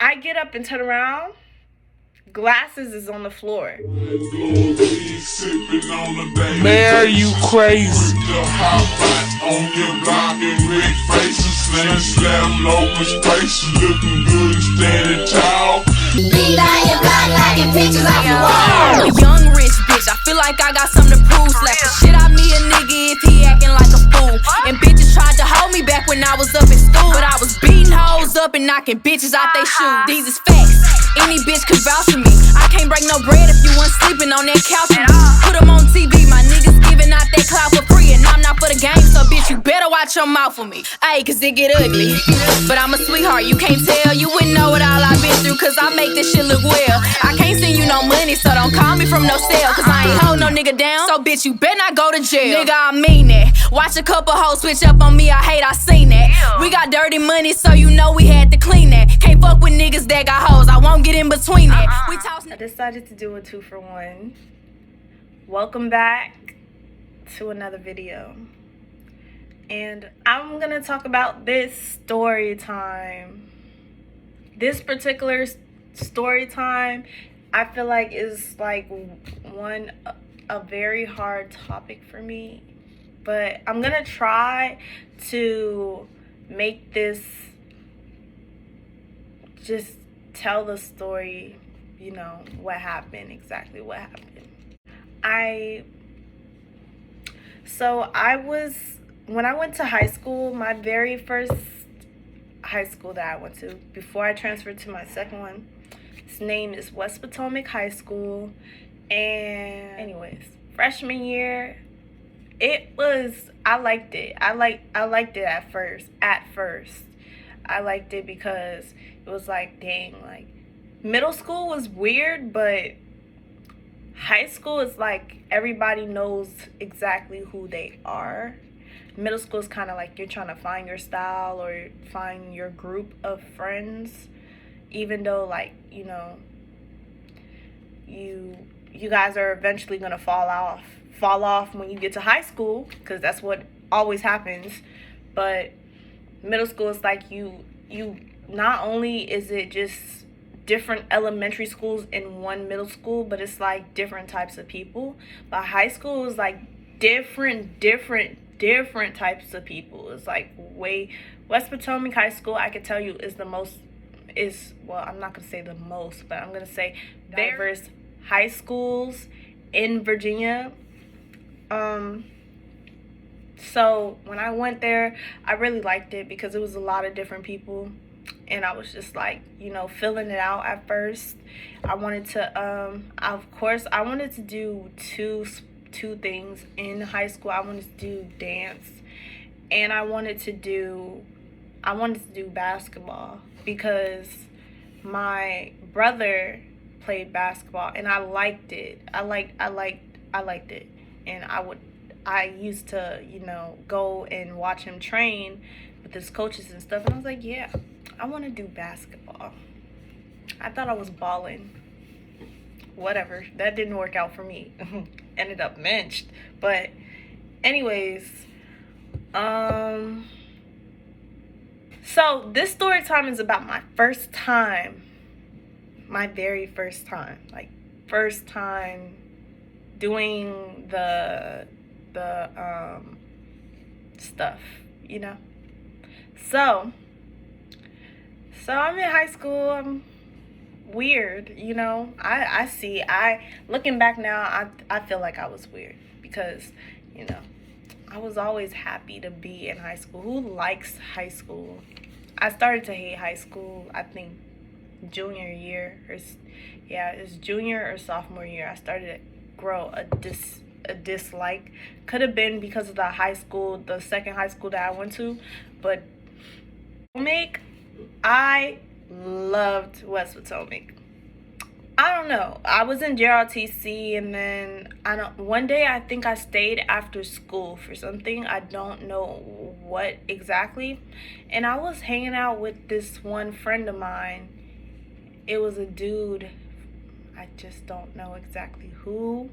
I get up and turn around, glasses is on the floor. Man, are you crazy? A young rich bitch, I feel like I got something to prove. Slap the shit out me a nigga if he acting like a fool. And bitches tried to hold me back when I was up in school, but I was beating hoes up and knocking bitches out they shoes. These is facts, any bitch could vouch for me. I can't break no bread if you weren't sleeping on that couch with me. Put them on TV, my niggas giving out that clout for free, and I'm not for the game, so bitch you better watch your mouth for me. Ayy, cause it get ugly, but I'm a sweetheart, you can't tell. You wouldn't know what all I've been through, cause I make this shit look well. I can't send you no money, so don't call me from no cell, cause I ain't hold no nigga down, so bitch you better not go to jail. Nigga, I mean that. Watch a couple hoes switch up on me, I hate I seen that. We got dirty money, so you know we had to clean that. Can't fuck with niggas that got hoes, I won't get in between that. I decided to do a 2-for-1. Welcome back to another video. And I'm gonna talk about this story time. This particular story time, I feel like is like a very hard topic for me. But I'm gonna try to make this just tell the story, you know, what happened, exactly what happened. When I went to high school, my very first high school that I went to, before I transferred to my second one, its name is West Potomac High School. And anyways, freshman year, I liked it. I liked it at first. I liked it because it was like, dang, like middle school was weird, but high school is like everybody knows exactly who they are. Middle school is kind of like you're trying to find your style or find your group of friends, even though, like, you know, you guys are eventually gonna fall off when you get to high school, because that's what always happens. But middle school is like you not only is it just different elementary schools in one middle school, but it's like different types of people. But high school is like different types of people. It's like West Potomac High School, I could tell you, is well, I'm not gonna say the most, but I'm gonna say diverse high schools in Virginia. So when I went there, I really liked it because it was a lot of different people, and I was just like, you know, filling it out at first. I wanted to of course I wanted to do two things in high school. I wanted to do dance, and I wanted to do basketball because my brother played basketball and I liked it. I liked it. And I used to, you know, go and watch him train with his coaches and stuff, and I was like, yeah, I want to do basketball. I thought I was balling. Whatever, that didn't work out for me. Ended up benched. But anyways, so this story time is about my first time, my very first time, like first time doing the stuff, you know. So I'm in high school. I'm weird, you know. Looking back now, I feel like I was weird because, you know, I was always happy to be in high school. Who likes high school? I started to hate high school, I think, junior year. It's junior or sophomore year. I started to grow a dislike. Could have been because of the second high school that I went to, but I loved West Potomac. I don't know. I was in JRTC, and then one day I think I stayed after school for something. I don't know what exactly. And I was hanging out with this one friend of mine. It was a dude. I just don't know exactly who.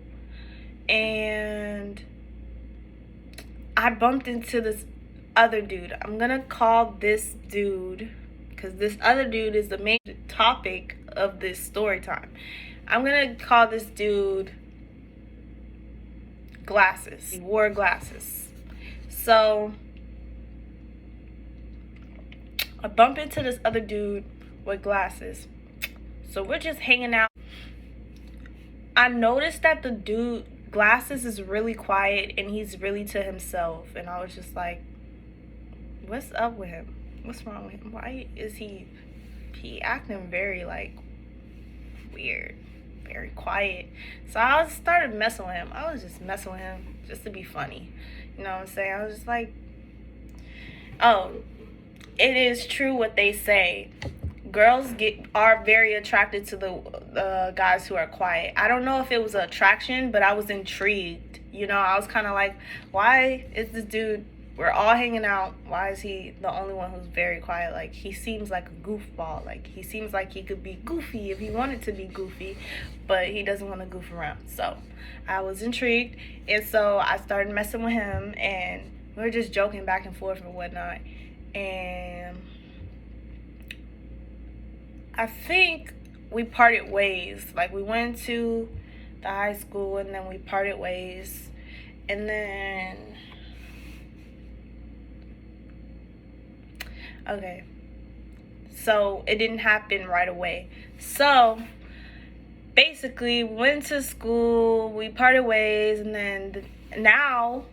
And I bumped into this other dude. I'm gonna call this dude because this other dude is the main topic of this story time. I'm gonna call this dude Glasses. He wore glasses. So I bump into this other dude with glasses. So we're just hanging out. I noticed that the dude Glasses is really quiet and he's really to himself, and I was just like, what's up with him? What's wrong with him? Why is he acting very like weird, very quiet? So I started messing with him. I was just messing with him just to be funny. You know what I'm saying? I was just like, oh, it is true what they say. Girls are very attracted to the guys who are quiet. I don't know if it was an attraction, but I was intrigued. You know, I was kind of like, why is this dude, we're all hanging out, why is he the only one who's very quiet? Like, he seems like a goofball. Like, he seems like he could be goofy if he wanted to be goofy, but he doesn't want to goof around. So I was intrigued, and so I started messing with him, and we were just joking back and forth and whatnot. And I think we parted ways. Like, we went to the high school and then we parted ways. And then, okay, so it didn't happen right away. So basically, we went to school, we parted ways, and then now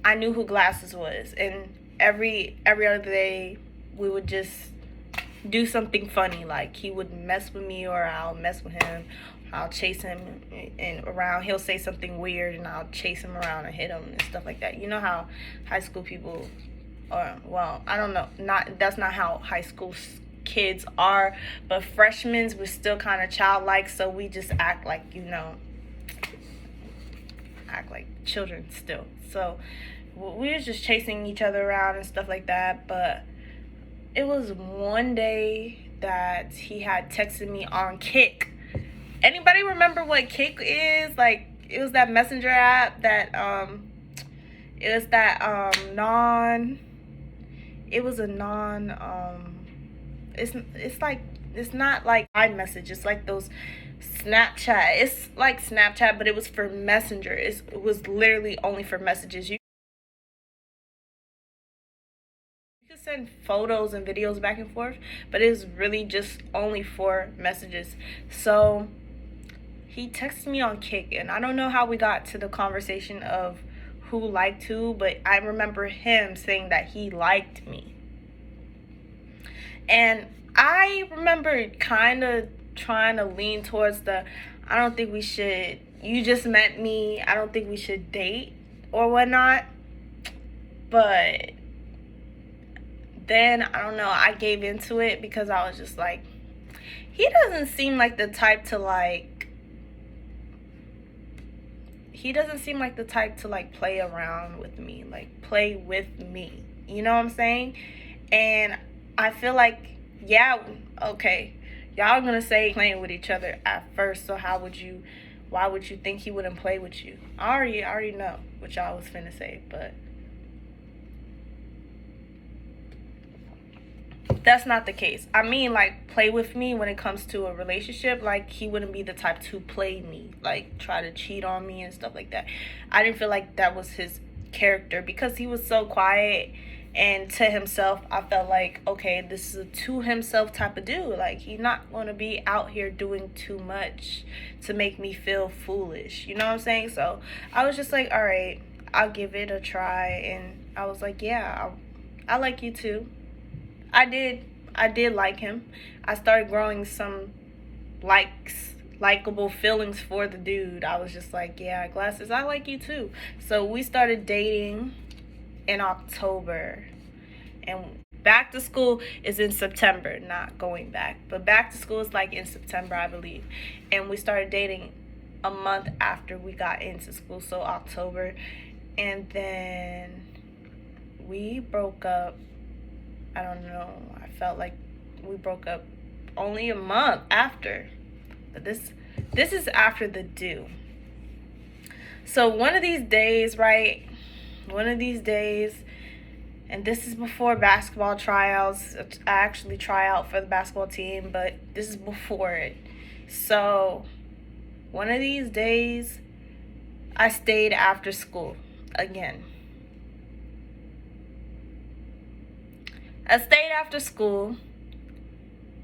I knew who Glasses was. And every other day we would just do something funny. Like, he would mess with me or I'll mess with him. I'll chase him and around. He'll say something weird and I'll chase him around and hit him and stuff like that. You know how high school people are, well, I don't know, that's not how high school kids are, but freshmen we're still kind of childlike, so we just act like, you know, act like children still. So we were just chasing each other around and stuff like that. But it was one day that he had texted me on Kik. Anybody remember what Kik is? Like, it was that messenger app that it was that it's not like iMessage. It's like those Snapchat. It's like Snapchat, but it was for messenger. It was literally only for messages. You could send photos and videos back and forth, but it was really just only for messages. So he texted me on Kik, and I don't know how we got to the conversation of who liked who, but I remember him saying that he liked me. And I remember kind of trying to lean towards I don't think we should, you just met me, I don't think we should date or whatnot. But then, I don't know, I gave into it because I was just like, he doesn't seem like the type to play around with me, like play with me. You know what I'm saying? And I feel like, yeah, okay, y'all are gonna say playing with each other at first, so why would you think he wouldn't play with you? I already know what y'all was finna say, but that's not the case. I mean, like, play with me when it comes to a relationship. Like, he wouldn't be the type to play me, like try to cheat on me and stuff like that. I didn't feel like that was his character because he was so quiet and to himself. I felt like, okay, this is a to himself type of dude. Like, he's not going to be out here doing too much to make me feel foolish. You know what I'm saying? So I was just like, all right, I'll give it a try. And I was like, yeah, I like you too. I did like him. I started growing some likable feelings for the dude. I was just like, yeah, Glasses, I like you too. So we started dating in October, and back to school is in September. Not going back, but back to school is like in September, I believe. And we started dating a month after we got into school, so October. And then we broke up. I don't know, I felt like we broke up only a month after. But this is after the due. So one of these days, And this is before basketball tryouts. I actually try out for the basketball team, but this is before it. So one of these days, I stayed after school again. I stayed after school,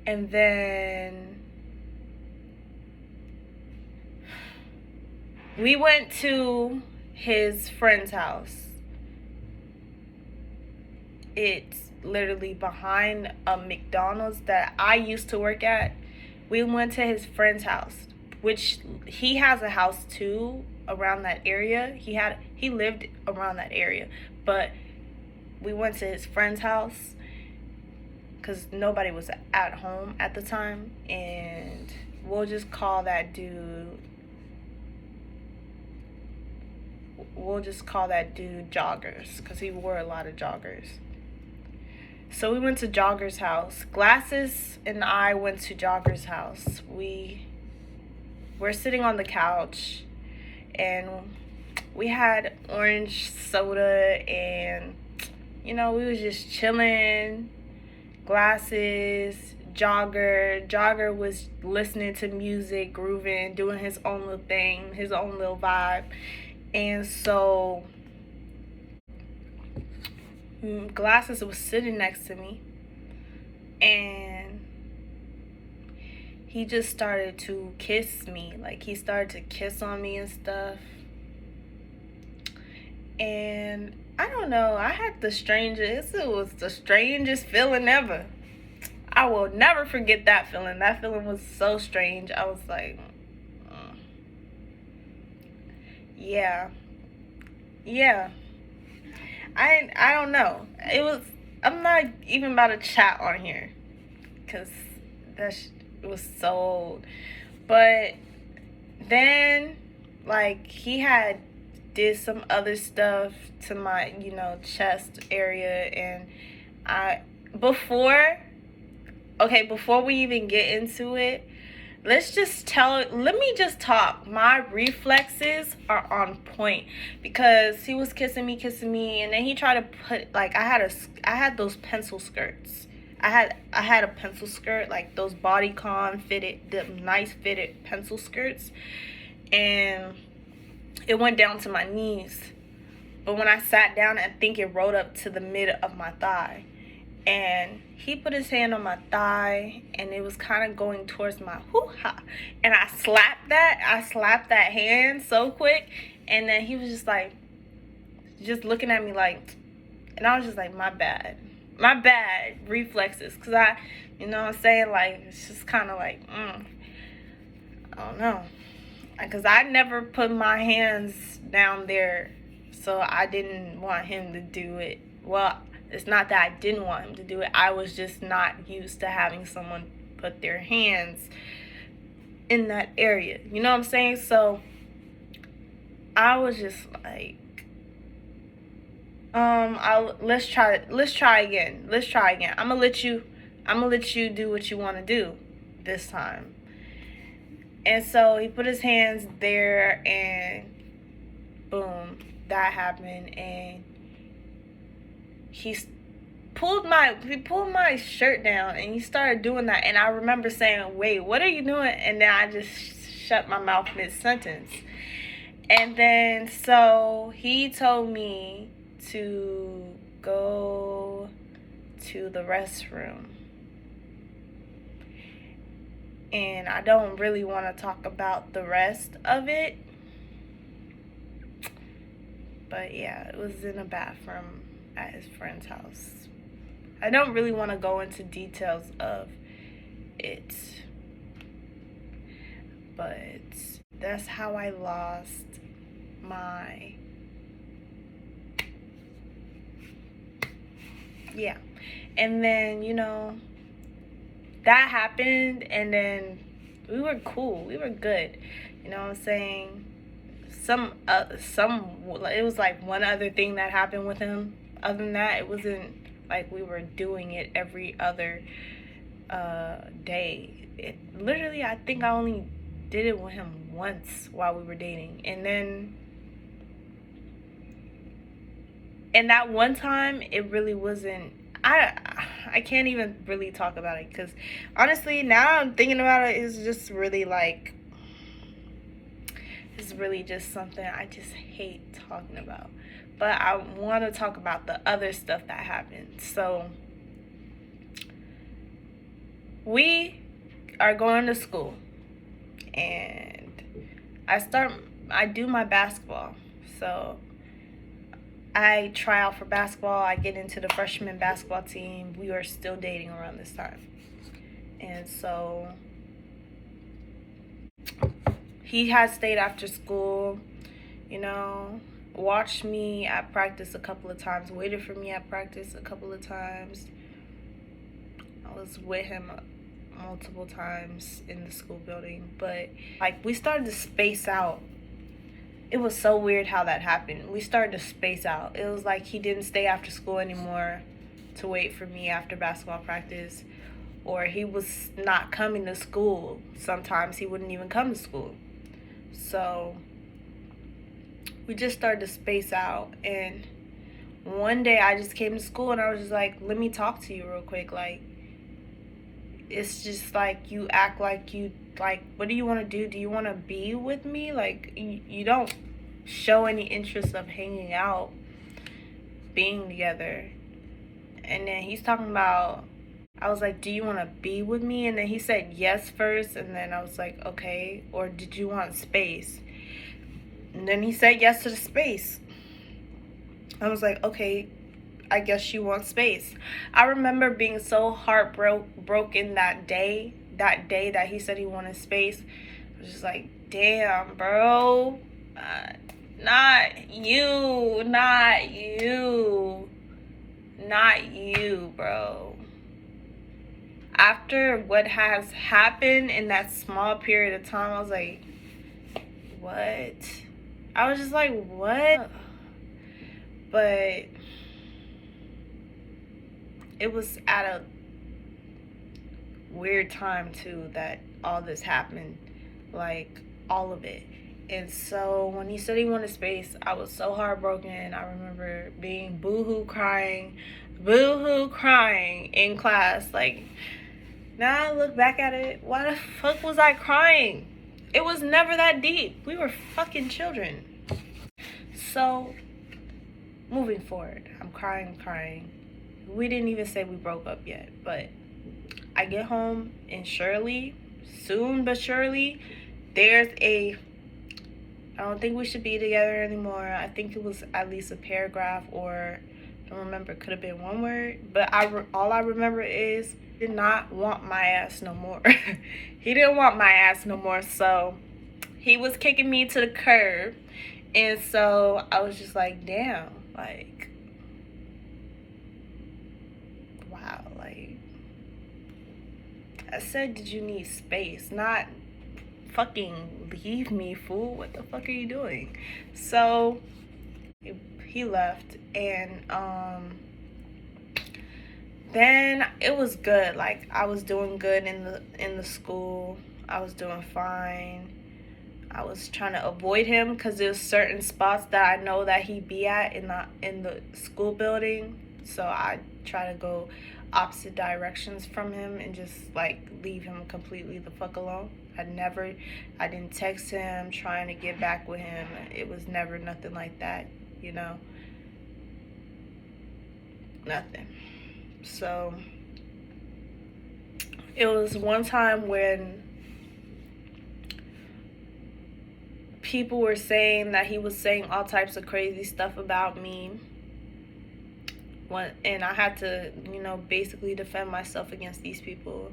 and then we went to his friend's house. It's literally behind a McDonald's that I used to work at. We went to his friend's house, which he has a house too around that area. He lived around that area, but we went to his friend's house because nobody was at home at the time, and we'll just call that dude Joggers, because he wore a lot of joggers. So we went to Jogger's house. Glasses and I went to Jogger's house. We were sitting on the couch, and we had orange soda, and we was just chilling. Glasses, Jogger was listening to music, grooving, doing his own little thing, his own little vibe. And so Glasses was sitting next to me, and he just started to kiss me. Like, he started to kiss on me and stuff. And I don't know, it was the strangest feeling ever. I will never forget that feeling. That feeling was so strange. I was like, yeah. I don't know. I'm not even about to chat on here, because it was so old. But then, like, he had did some other stuff to my, chest area, and before we even get into it, let me just talk. My reflexes are on point, because he was kissing me, and then he tried to put, like, I had those pencil skirts. I had a pencil skirt, like those bodycon fitted, the nice fitted pencil skirts, and it went down to my knees. But when I sat down, I think it rolled up to the mid of my thigh. And he put his hand on my thigh, and it was kind of going towards my hoo-ha. And I slapped that hand so quick. And then he was just looking at me like, and I was just like, my bad reflexes. Because what I'm saying? Like, it's just kind of like, I don't know. Because I never put my hands down there, so I didn't want him to do it. Well, it's not that I didn't want him to do it. I was just not used to having someone put their hands in that area. You know what I'm saying? So I was just like, let's try again. I'm gonna let you do what you want to do this time. And so he put his hands there, and boom, that happened. And he pulled my shirt down, and he started doing that. And I remember saying, wait, what are you doing? And then I just shut my mouth mid-sentence. And then so he told me to go to the restroom. And I don't really want to talk about the rest of it. But yeah, it was in a bathroom at his friend's house. I don't really want to go into details of it. But that's how I lost my... Yeah. And then, that happened, and then we were cool. We were good. You know what I'm saying? It was like one other thing that happened with him. Other than that, it wasn't like we were doing it every other day. Literally, I think I only did it with him once while we were dating. And And that one time, it really wasn't. I can't even really talk about it because honestly, now I'm thinking about it, it's just really like, it's really just something I just hate talking about. But I want to talk about the other stuff that happened. So we are going to school, and I do my basketball. So I try out for basketball. I get into the freshman basketball team. We were still dating around this time. And so he had stayed after school, you know, watched me at practice a couple of times, waited for me at practice a couple of times. I was with him multiple times in the school building, but like we started to space out. It was so weird how that happened. We started to space out. It was like he didn't stay after school anymore to wait for me after basketball practice, or he was not coming to school. Sometimes he wouldn't even come to school. So we just started to space out, and one day I just came to school and I was just like, let me talk to you real quick. Like, it's just like you act like you, like, what do you want to do? Do you want to be with me? Like, you don't show any interest of hanging out, being together. And then he's talking about, I was like, do you want to be with me? And then he said yes first, and then I was like, okay. Or did you want space? And then he said yes to the space. I was like, okay, I guess you want space. I remember being so heartbroken that day that he said he wanted space. I was just like, damn, bro. Not you, bro. After what has happened in that small period of time, I was like, what? I was just like, what? But it was at a weird time too that all this happened, like all of it. And so when he said he wanted space, I was so heartbroken. I remember being boohoo crying in class. Like, now I look back at it, why the fuck was I crying? It was never that deep. We were fucking children. So moving forward, I'm crying. We didn't even say we broke up yet, but I get home, and soon but surely, there's I don't think we should be together anymore. I think it was at least a paragraph, or I don't remember, could have been one word, but all I remember is he did not want my ass no more. He didn't want my ass no more, so he was kicking me to the curb. And so I was just like, damn, like, wow, like, I said, did you need space? Not fucking leave me, fool. What the fuck are you doing? So he left, and then it was good. Like, I was doing good in the school. I was doing fine. I was trying to avoid him because there's certain spots that I know that he be at in the school building. So I try to go opposite directions from him and just like leave him completely the fuck alone. I didn't text him trying to get back with him. It was never nothing like that, you know. Nothing. So it was one time when people were saying that he was saying all types of crazy stuff about me. And I had to, you know, basically defend myself against these people.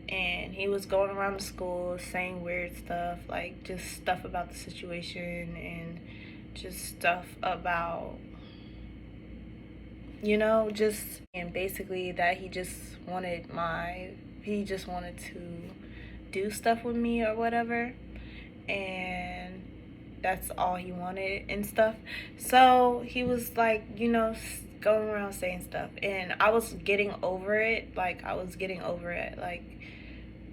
And he was going around the school saying weird stuff, like just stuff about the situation and just stuff about, you know, just, and basically that he just wanted to do stuff with me or whatever. And that's all he wanted and stuff. So he was like, you know, going around saying stuff, and I was getting over it. Like,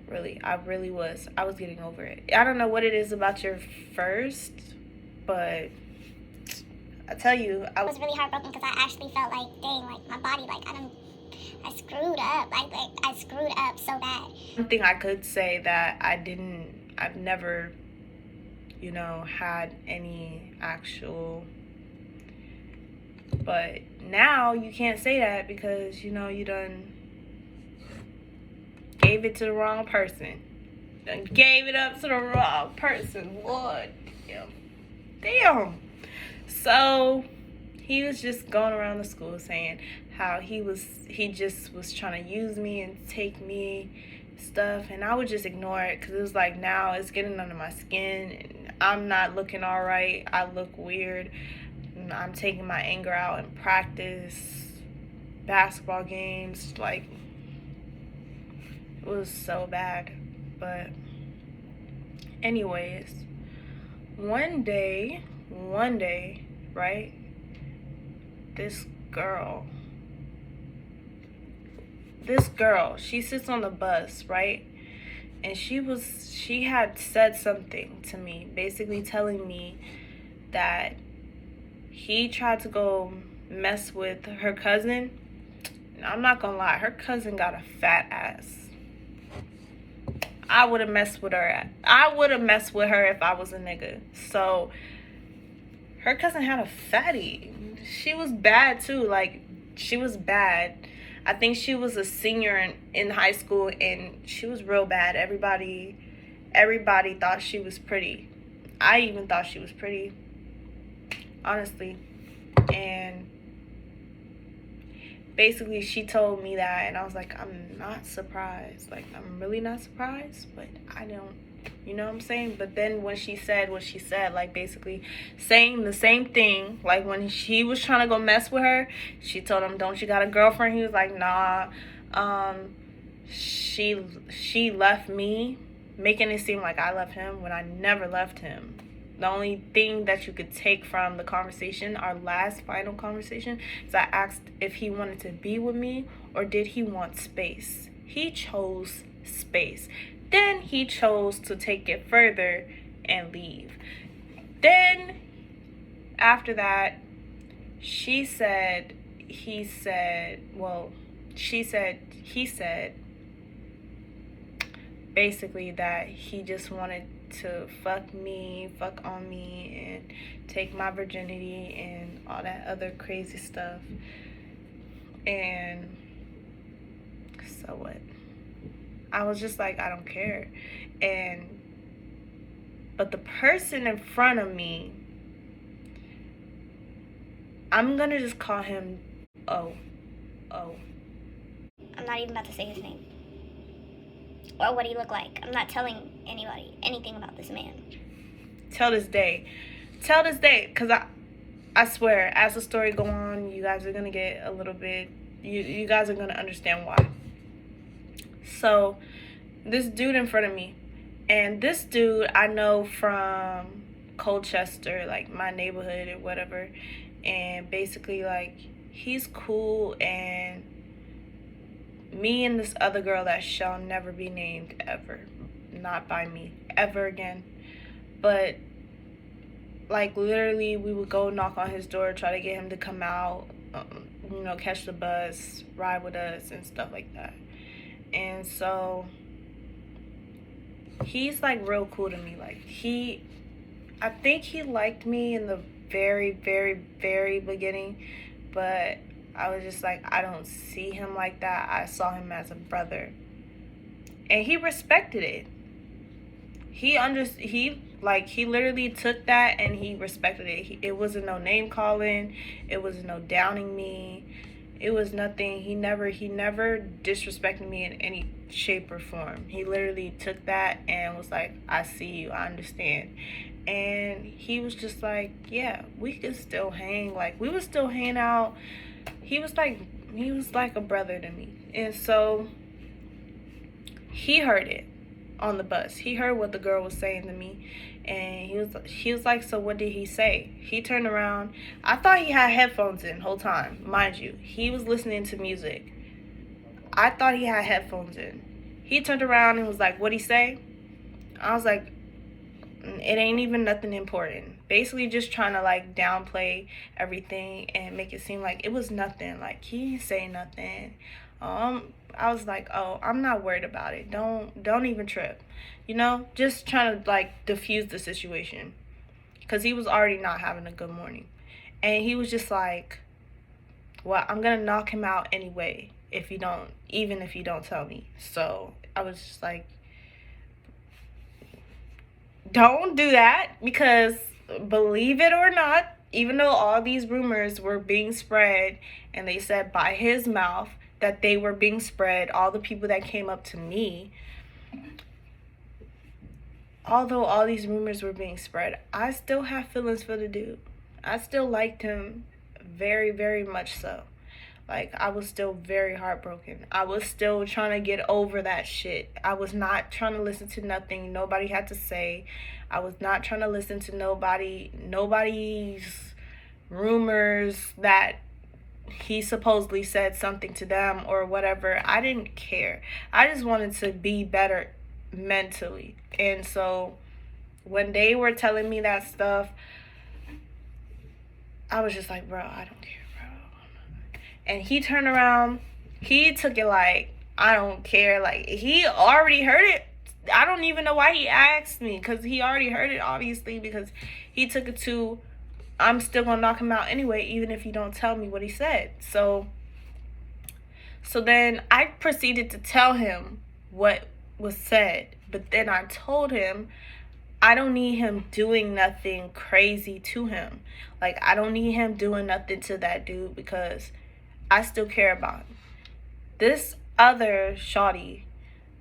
really, I was getting over it. I don't know what it is about your first, but I tell you, I was really heartbroken because I actually felt like, dang, like my body, like I screwed up, like I screwed up so bad. One thing I could say that I've never, had any actual, but now you can't say that because, you done gave it to the wrong person. Done gave it up to the wrong person. Lord, damn. So he was just going around the school saying how he just was trying to use me and take me stuff, and I would just ignore it because it was like, now it's getting under my skin and I'm not looking all right. I look weird. I'm taking my anger out in practice, basketball games. Like, it was so bad. But anyways, one day, right, this girl, she sits on the bus, right? And she had said something to me, basically telling me that he tried to go mess with her cousin. I'm not gonna lie, her cousin got a fat ass. I would have messed with her. I would have messed with her if I was a nigga. So her cousin had a fatty. She was bad too. Like, she was bad. I think she was a senior in high school, and she was real bad. Everybody thought she was pretty. I even thought she was pretty, honestly. And basically she told me that, and I was like, I'm not surprised. Like, I'm really not surprised, but I don't, you know what I'm saying? But then when she said what she said, like, basically saying the same thing, like when he was trying to go mess with her, she told him, don't you got a girlfriend? He was like, nah. She left me, making it seem like I left him when I never left him. The only thing that you could take from the conversation, our last final conversation, is I asked if he wanted to be with me or did he want space. He chose space. Then he chose to take it further and leave. Then, after that, he said, basically that he just wanted to fuck on me, and take my virginity and all that other crazy stuff. And so what? I was just like, I don't care. But the person in front of me, I'm gonna just call him O. I'm not even about to say his name or what he looked like. I'm not telling anybody anything about this man. Till this day, because I swear, as the story go on, you guys are gonna get a little bit, you guys are gonna understand why. So this dude in front of me, and this dude I know from Colchester, like my neighborhood or whatever, and basically, like, he's cool, and me and this other girl that shall never be named ever, not by me ever again, but like, literally, we would go knock on his door, try to get him to come out, catch the bus, ride with us and stuff like that. And so he's like real cool to me. Like, I think he liked me in the very, very, very beginning, but I was just like, I don't see him like that. I saw him as a brother, and he respected it. He literally took that and he respected it. It wasn't no name calling. It wasn't no downing me. It was nothing. He never disrespected me in any shape or form. He literally took that and was like, I see you, I understand. And he was just like, yeah, we could still hang. Like, we would still hang out. He was like a brother to me. And so he heard it on the bus. He heard what the girl was saying to me, and he was like, so what did he say? He turned around. I thought he had headphones in the whole time. Mind you, he was listening to music. I thought he had headphones in. He turned around and was like, what'd he say? I was like, It ain't even nothing important. Basically just trying to like downplay everything and make it seem like it was nothing. Like he didn't say nothing. I was like, oh, I'm not worried about it. Don't even trip. You know, just trying to like diffuse the situation. Cause he was already not having a good morning. And he was just like, well, I'm gonna knock him out anyway if you don't tell me. So I was just like, don't do that, because believe it or not, even though all these rumors were being spread and they said by his mouth that they were being spread, all the people that came up to me, although all these rumors were being spread, I still have feelings for the dude. I still liked him very, very much so. Like, I was still very heartbroken. I was still trying to get over that shit. I was not trying to listen to nothing nobody had to say. I was not trying to listen to nobody's rumors that he supposedly said something to them or whatever. I didn't care. I just wanted to be better mentally. And so when they were telling me that stuff, I was just like, bro, I don't care, bro. And he turned around, he took it like, I don't care. Like, he already heard it. I don't even know why he asked me, because he already heard it, obviously, because he took it to, I'm still gonna knock him out anyway, even if you don't tell me what he said. So then I proceeded to tell him what was said, but then I told him I don't need him doing nothing crazy to him. Like, I don't need him doing nothing to that dude, because I still care about him. This other shawty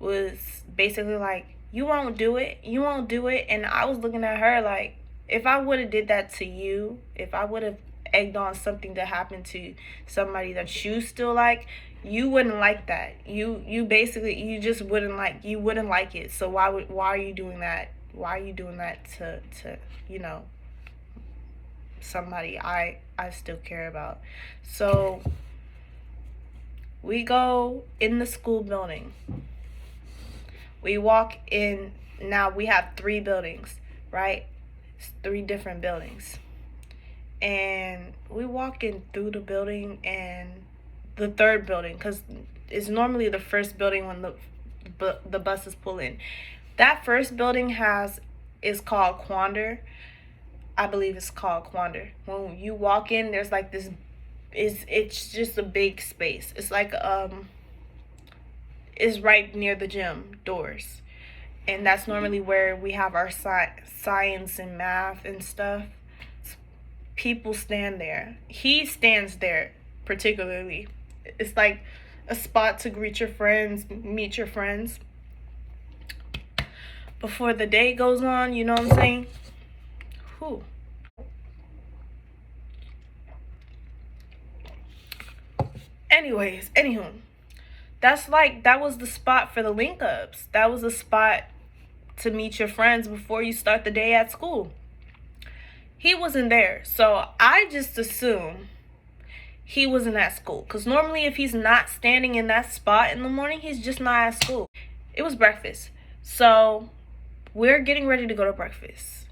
was basically like, you won't do it. And I was looking at her like, if I would have did that to you, if I would have egged on something to happen to somebody that you still like, you wouldn't like that. You basically, you just wouldn't like it. So why are you doing that? Why are you doing that to you know, somebody I still care about? So we go in the school building. We walk in. Now we have 3 buildings, right? It's 3 different buildings. And we walk in through the building, and the 3rd building, because it's normally the 1st building when the buses pull in. That 1st building is called Quander. I believe it's called Quander. When you walk in, there's like this, it's just a big space. It's like is right near the gym doors, and that's normally where we have our science and math and stuff. People stand there. He stands there particularly. It's like a spot to meet your friends before the day goes on, you know what I'm saying? Whew. Anywho, that was the spot for the link ups. That was a spot to meet your friends before you start the day at school. He wasn't there, so I just assume he wasn't at school, because normally if he's not standing in that spot in the morning, he's just not at school. It was breakfast, so we're getting ready to go to breakfast.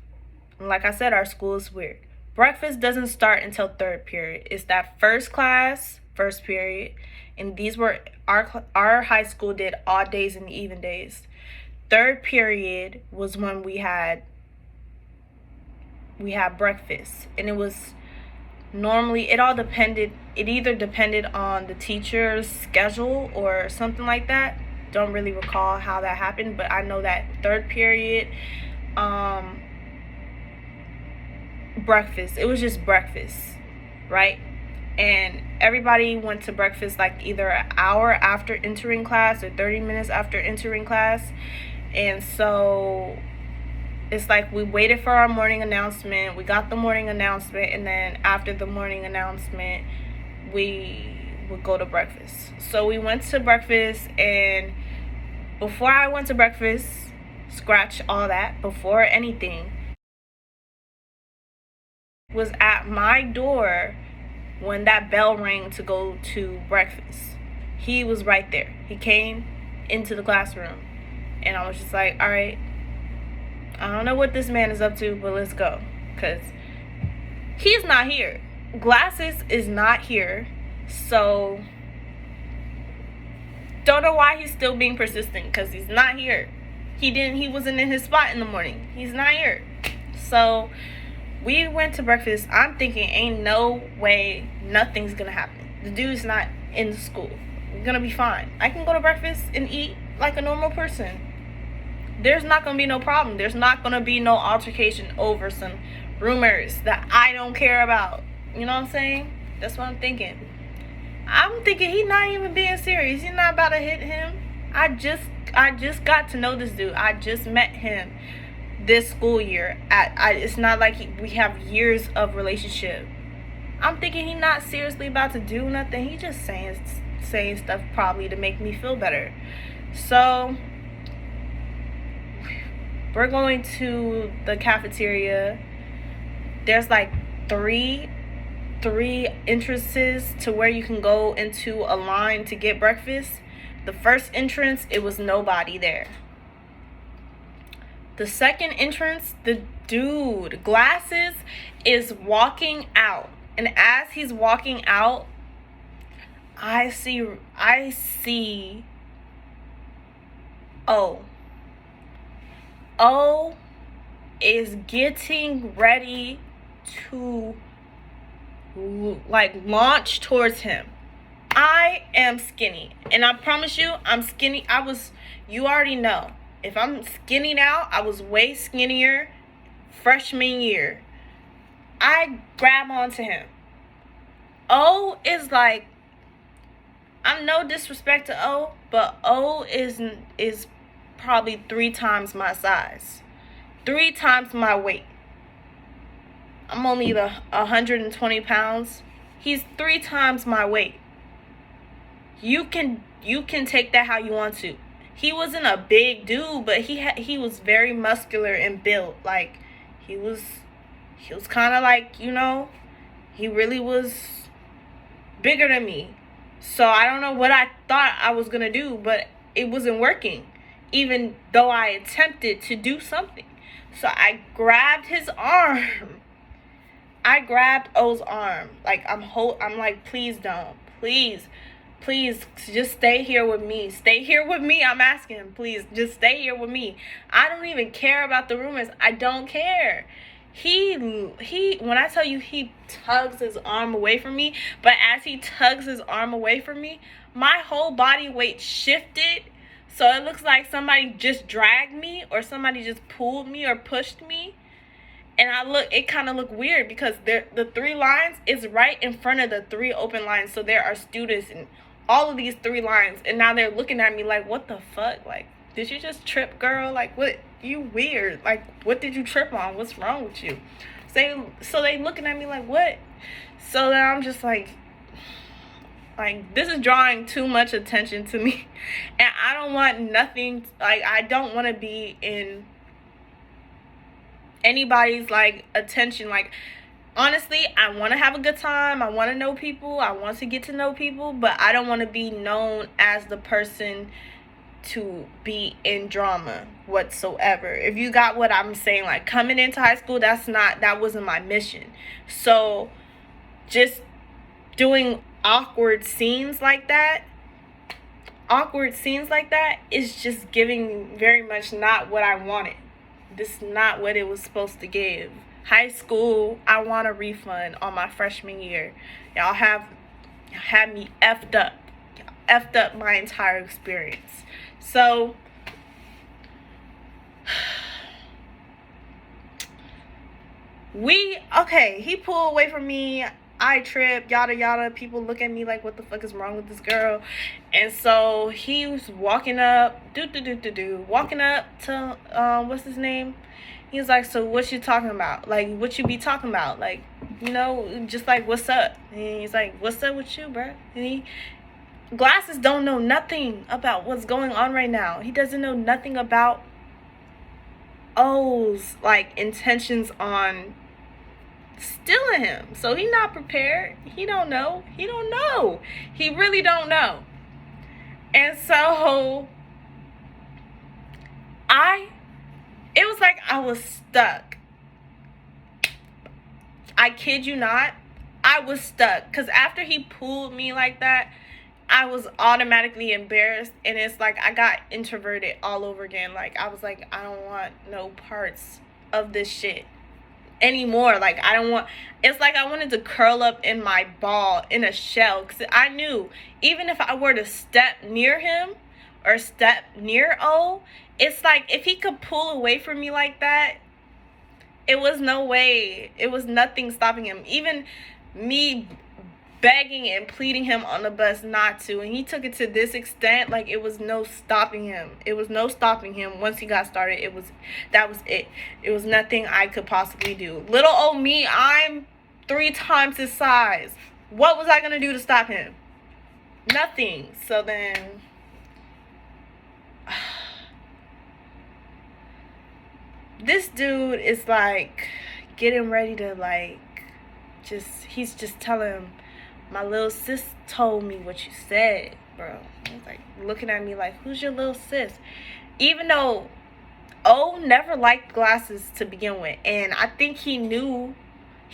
And like I said, our school is weird. Breakfast doesn't start until 3rd period. It's that first class, 1st period, and these were our high school did odd days and even days. 3rd period was when we had breakfast, and it was normally, it either depended on the teacher's schedule or something like that. Don't really recall how that happened, but I know that 3rd period, breakfast, it was just breakfast, right? And everybody went to breakfast like either an hour after entering class or 30 minutes after entering class. And so it's like we waited for our morning announcement. We got the morning announcement, and then after the morning announcement, we would go to breakfast. So we went to breakfast, and before I went to breakfast, scratch all that, before anything, was at my door when that bell rang to go to breakfast. He was right there. He came into the classroom, and I was just like, all right, I don't know what this man is up to, but let's go. Because he's not here. Glasses is not here. So, don't know why he's still being persistent. Because he's not here. He wasn't in his spot in the morning. He's not here. So, we went to breakfast. I'm thinking, ain't no way nothing's going to happen. The dude's not in the school. We're going to be fine. I can go to breakfast and eat like a normal person. There's not going to be no problem. There's not going to be no altercation over some rumors that I don't care about. You know what I'm saying? That's what I'm thinking. I'm thinking he's not even being serious. He's not about to hit him. I just got to know this dude. I just met him this school year. It's not like we have years of relationship. I'm thinking he's not seriously about to do nothing. He just saying stuff probably to make me feel better. So we're going to the cafeteria. There's like three entrances to where you can go into a line to get breakfast. The first entrance, it was nobody there. The second entrance, the dude, glasses, is walking out. And as he's walking out, I see O is getting ready to like launch towards him. I am skinny, and I promise you, I'm skinny. You already know, if I'm skinny now, I was way skinnier freshman year. I grab onto him. O is like, I'm no disrespect to O, but O is probably 3 times my size, 3 times my weight. I'm only 120 pounds. He's 3 times my weight. You can take that how you want to. He wasn't a big dude, but he was very muscular and built. Like he was kind of like, you know, he really was bigger than me. So I don't know what I thought I was gonna do, but it wasn't working, even though I attempted to do something. So I grabbed his arm. I grabbed O's arm. Like I'm like, please don't. Please just stay here with me. Stay here with me. I'm asking him, please just stay here with me. I don't even care about the rumors. I don't care. He when I tell you, he tugs his arm away from me, but as he tugs his arm away from me, my whole body weight shifted. So it looks like somebody just dragged me or somebody just pulled me or pushed me. And it kind of looked weird because the 3 lines is right in front of the 3 open lines. So there are students in all of these 3 lines. And now they're looking at me like, what the fuck? Like, did you just trip, girl? Like, what? You weird. Like, what did you trip on? What's wrong with you? So they looking at me like, what? So then I'm just like, this is drawing too much attention to me. And I don't want nothing. Like, I don't want to be in anybody's like attention. Like, honestly, I want to have a good time. I want to know people. I want to get to know people, but I don't want to be known as the person to be in drama whatsoever. If you got what I'm saying, like coming into high school, that wasn't my mission. So just doing awkward scenes like that is just giving very much not what I wanted. This is not what it was supposed to give. High school, I want a refund on my freshman year. Y'all had me effed up. Y'all effed up my entire experience. So he pulled away from me. I tripped, yada yada. People look at me like, what the fuck is wrong with this girl? And so he was walking up, walking up to what's his name? He was like, so what you talking about? Like, what you be talking about? Like, you know, just like, what's up? And he's like, what's up with you, bro? And Glasses don't know nothing about what's going on right now. He doesn't know nothing about O's like intentions on stealing him. So he not prepared. He don't know. He really don't know. And so I It was like I was stuck. I kid you not. I was stuck. Because after he pulled me like that, I was automatically embarrassed. And it's like I got introverted all over again. Like, I was like, I don't want no parts of this shit anymore. Like, I don't want... It's like I wanted to curl up in my ball in a shell. Because I knew even if I were to step near him or step near O, it's like if he could pull away from me like that, it was no way. It was nothing stopping him. Even me begging and pleading him on the bus not to. And he took it to this extent, like it was no stopping him. It was no stopping him. Once he got started, that was it. It was nothing I could possibly do. Little old me, I'm 3 times his size. What was I going to do to stop him? Nothing. So then... this dude is like getting ready to like he's just telling him, my little sis told me what you said, bro. He's like looking at me like, who's your little sis? Even though O never liked glasses to begin with, and I think he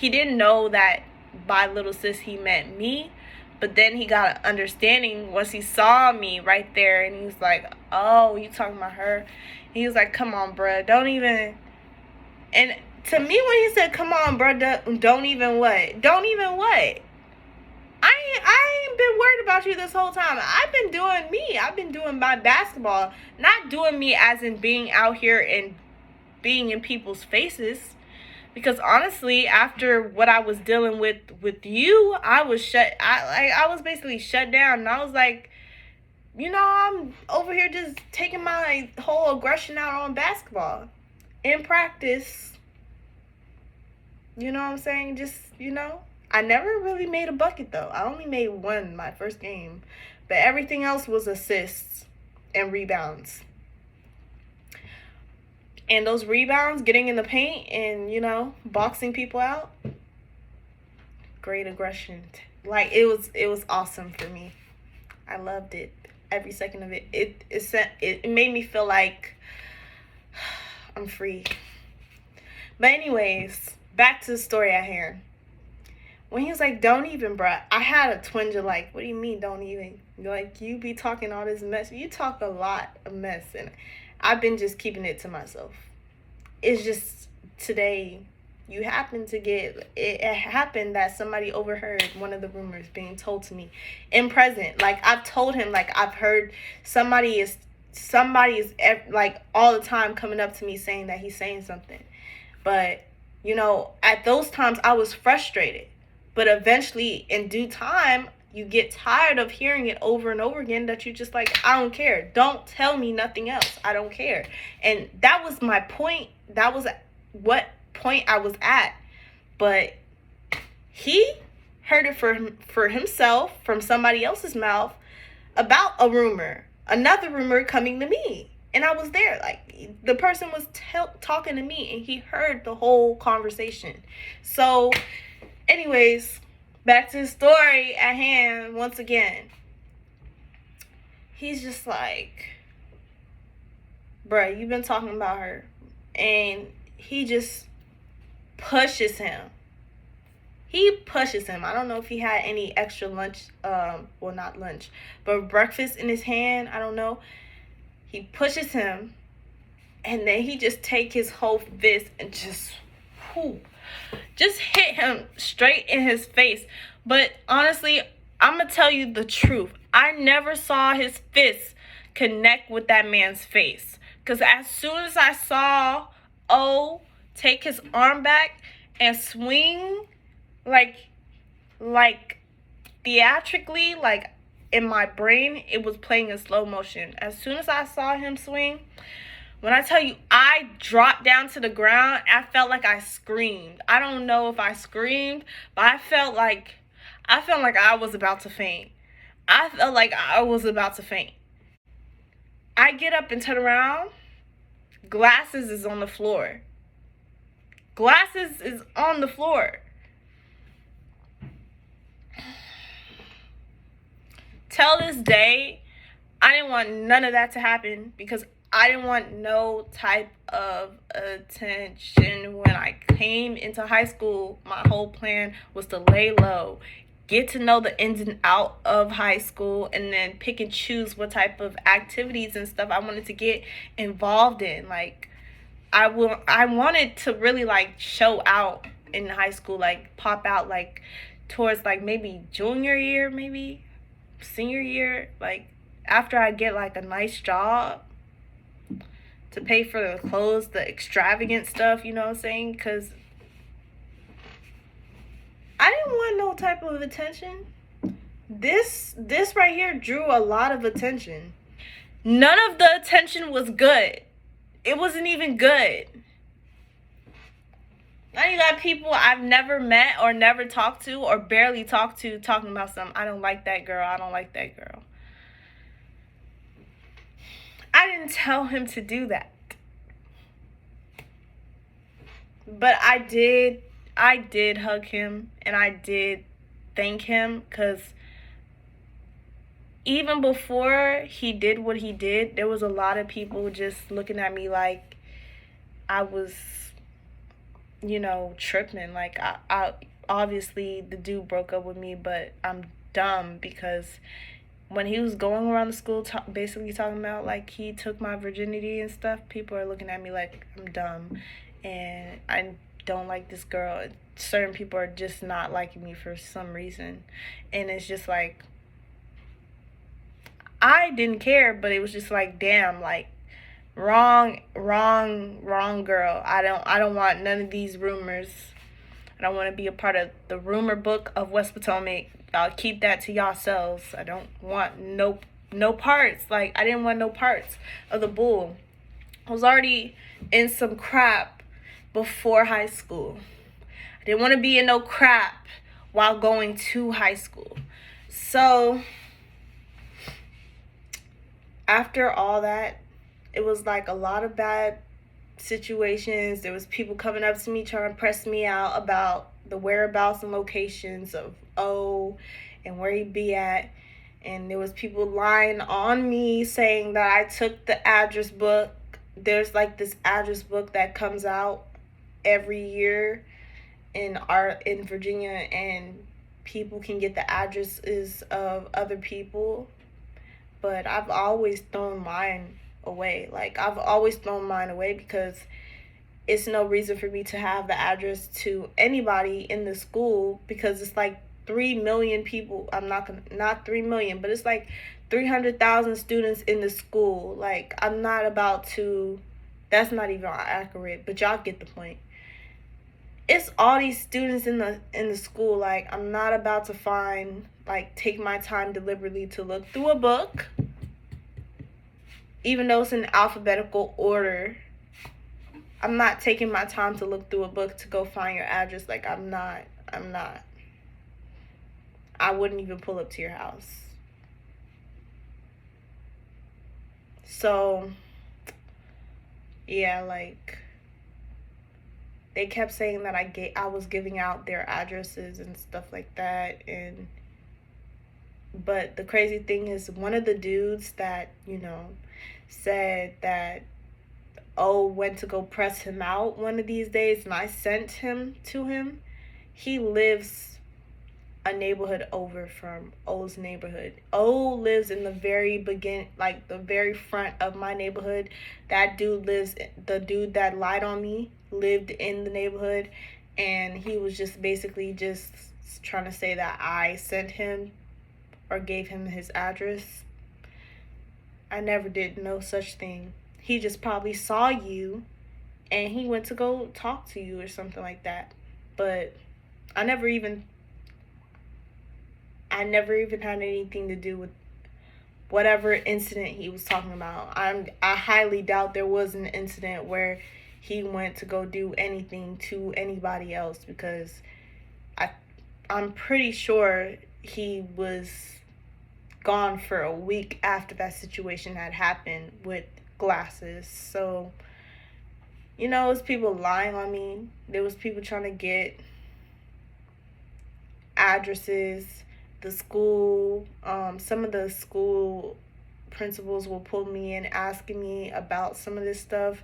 didn't know that by little sis he meant me. But then he got an understanding once he saw me right there, and he was like, oh, you talking about her? He was like, come on, bruh, don't even... And to me, when he said, come on, bruh, don't even what? Don't even what? I ain't been worried about you this whole time. I've been doing me. I've been doing my basketball. Not doing me as in being out here and being in people's faces. Because honestly, after what I was dealing with you, I was I was basically shut down. And I was like, you know, I'm over here just taking my whole aggression out on basketball. In practice. You know what I'm saying? Just, you know. I never really made a bucket, though. I only made one my first game. But everything else was assists and rebounds. And those rebounds, getting in the paint and, you know, boxing people out. Great aggression. Like, it was awesome for me. I loved it. Every second of it. It made me feel like I'm free. But anyways, back to the story at hand. When he was like, don't even, bruh, I had a twinge of like, what do you mean don't even? Like, you be talking all this mess. You talk a lot of mess, and I've been just keeping it to myself. It's just today you happen to get, it happened that somebody overheard one of the rumors being told to me in present. Like, I've told him, like, I've heard somebody is like all the time coming up to me saying that he's saying something. But, you know, at those times I was frustrated. But eventually, in due time, you get tired of hearing it over and over again that you just like, I don't care. Don't tell me nothing else. I don't care. And that was my point. That was what point I was at. But he heard it for himself from somebody else's mouth about a rumor. Another rumor coming to me. And I was there. Like, the person was talking to me, and he heard the whole conversation. So... anyways, back to the story at hand once again. He's just like, bruh, you've been talking about her. And he just pushes him. He pushes him. I don't know if he had any extra lunch, well, not lunch, but breakfast in his hand. I don't know. He pushes him, and then he just take his whole fist and just hit him straight in his face. But honestly, I'm going to tell you the truth. I never saw his fist connect with that man's face. Because as soon as I saw O take his arm back and swing, like theatrically, like in my brain, it was playing in slow motion. As soon as I saw him swing, when I tell you I dropped down to the ground, I felt like I screamed. I don't know if I screamed, but I felt like I was about to faint. I felt like I was about to faint. I get up and turn around. Glasses is on the floor. Glasses is on the floor. Till this day, I didn't want none of that to happen because I didn't want no type of attention when I came into high school. My whole plan was to lay low, get to know the ins and out of high school, and then pick and choose what type of activities and stuff I wanted to get involved in. Like, I wanted to really like show out in high school, like pop out like towards like maybe junior year, maybe senior year, like after I get like a nice job to pay for the clothes, the extravagant stuff, you know what I'm saying? Because I didn't want no type of attention. This right here drew a lot of attention. None of the attention was good. It wasn't even good. Now you got people I've never met or never talked to or barely talked to talking about something. I don't like that girl. I don't like that girl. I didn't tell him to do that. But I did hug him and I did thank him, because even before he did what he did, there was a lot of people just looking at me like I was, you know, tripping. Like, I obviously the dude broke up with me, but I'm dumb, because when he was going around the school basically talking about like he took my virginity and stuff, people are looking at me like I'm dumb and I don't like this girl. Certain people are just not liking me for some reason, and it's just like I didn't care, but it was just like, damn, like wrong girl. I don't want none of these rumors. I don't want to be a part of the rumor book of West Potomac. Y'all keep that to yourselves. I don't want no parts. Like, I didn't want no parts of the bull. I was already in some crap before high school. I didn't want to be in no crap while going to high school. So after all that, it was like a lot of bad situations. There was people coming up to me trying to press me out about the whereabouts and locations of O and where he'd be at. And there was people lying on me saying that I took the address book. There's like this address book that comes out every year in Virginia, and people can get the addresses of other people. But I've always thrown mine away. Like, I've always thrown mine away because it's no reason for me to have the address to anybody in the school, because it's like 3 million people. Not 3 million, but it's like 300,000 students in the school. Like, I'm not about to, that's not even accurate, but y'all get the point. It's all these students in the school. Like, I'm not about to take my time deliberately to look through a book, even though it's in alphabetical order. I'm not taking my time to look through a book to go find your address. Like, I'm not. I wouldn't even pull up to your house. So, yeah, like, they kept saying that I was giving out their addresses and stuff like that. But the crazy thing is, one of the dudes that, you know, said that went to go press him out one of these days, and I sent him to him. He lives a neighborhood over from O's neighborhood. O lives in the very the very front of my neighborhood. The dude that lied on me lived in the neighborhood, and he was just basically just trying to say that I sent him or gave him his address. I never did no such thing. He just probably saw you and he went to go talk to you or something like that. But I never even had anything to do with whatever incident he was talking about. I highly doubt there was an incident where he went to go do anything to anybody else, because I'm pretty sure he was gone for a week after that situation had happened with glasses. So, you know, it was people lying on me. There was people trying to get addresses. The school, some of the school principals will pull me in asking me about some of this stuff,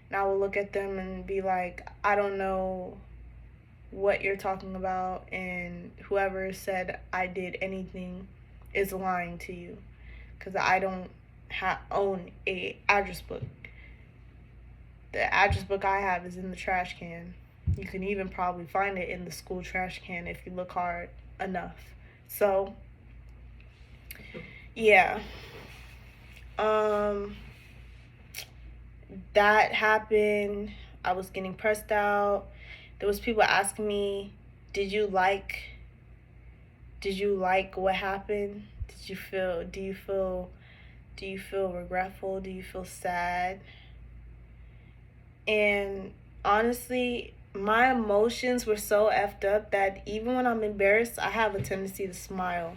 and I will look at them and be like, I don't know what you're talking about, and whoever said I did anything is lying to you, because I don't own a address book. The address book I have is in the trash can. You can even probably find it in the school trash can if you look hard enough. So, yeah. That happened. I was getting pressed out. There was people asking me, do you like what happened? Do you feel regretful? Do you feel sad? And honestly, my emotions were so effed up that even when I'm embarrassed, I have a tendency to smile.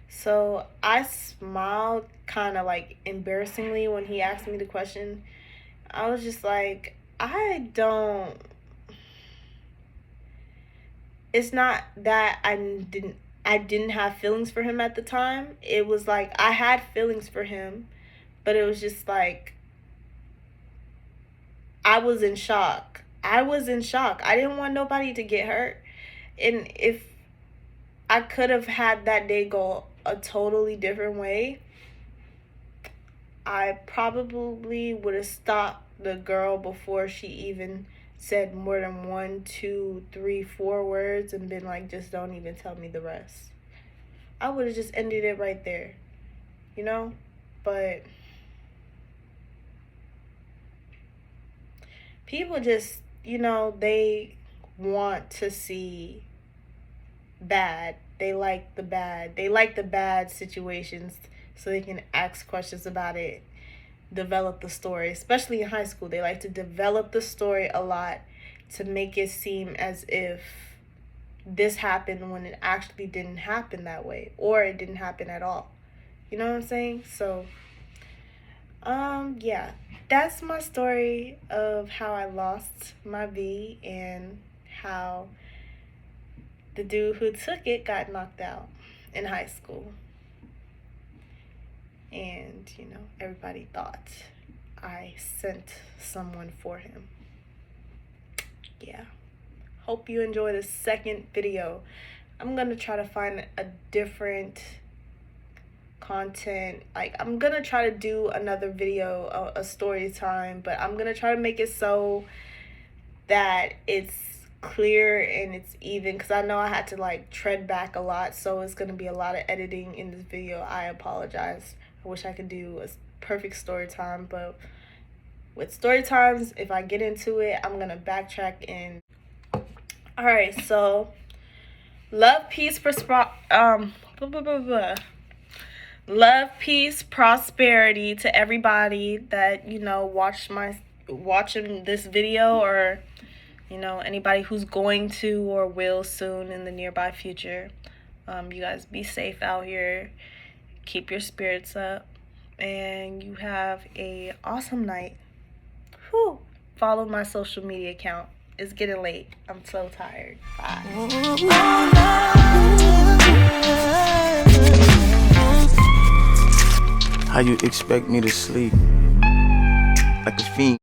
So I smiled kind of like embarrassingly when he asked me the question. I was just like, it's not that I didn't have feelings for him at the time. It was like I had feelings for him, but it was just like I was in shock. I didn't want nobody to get hurt. And if I could have had that day go a totally different way, I probably would have stopped the girl before she even said more than 1, 2, 3, 4 words and been like, just don't even tell me the rest. I would have just ended it right there, you know? But people just, they want to see bad. They like the bad. They like the bad situations so they can ask questions about it, develop the story. Especially in high school, they like to develop the story a lot to make it seem as if this happened when it actually didn't happen that way, or it didn't happen at all. You know what I'm saying? So, yeah, that's my story of how I lost my V and how the dude who took it got knocked out in high school. And, everybody thought I sent someone for him. Yeah. Hope you enjoy the second video. I'm going to try to find a different content. Like, I'm going to try to do another video, a story time, but I'm going to try to make it so that it's clear and it's even, because I know I had to tread back a lot, so it's going to be a lot of editing in this video. I apologize. I wish I could do a perfect story time, but with story times, if I get into it, I'm going to backtrack and alright, so love, peace, love, peace, prosperity to everybody that, watching this video, or, anybody who's going to or will soon in the nearby future. You guys be safe out here. Keep your spirits up. And you have a awesome night. Whew. Follow my social media account. It's getting late. I'm so tired. Bye. How you expect me to sleep like a fiend?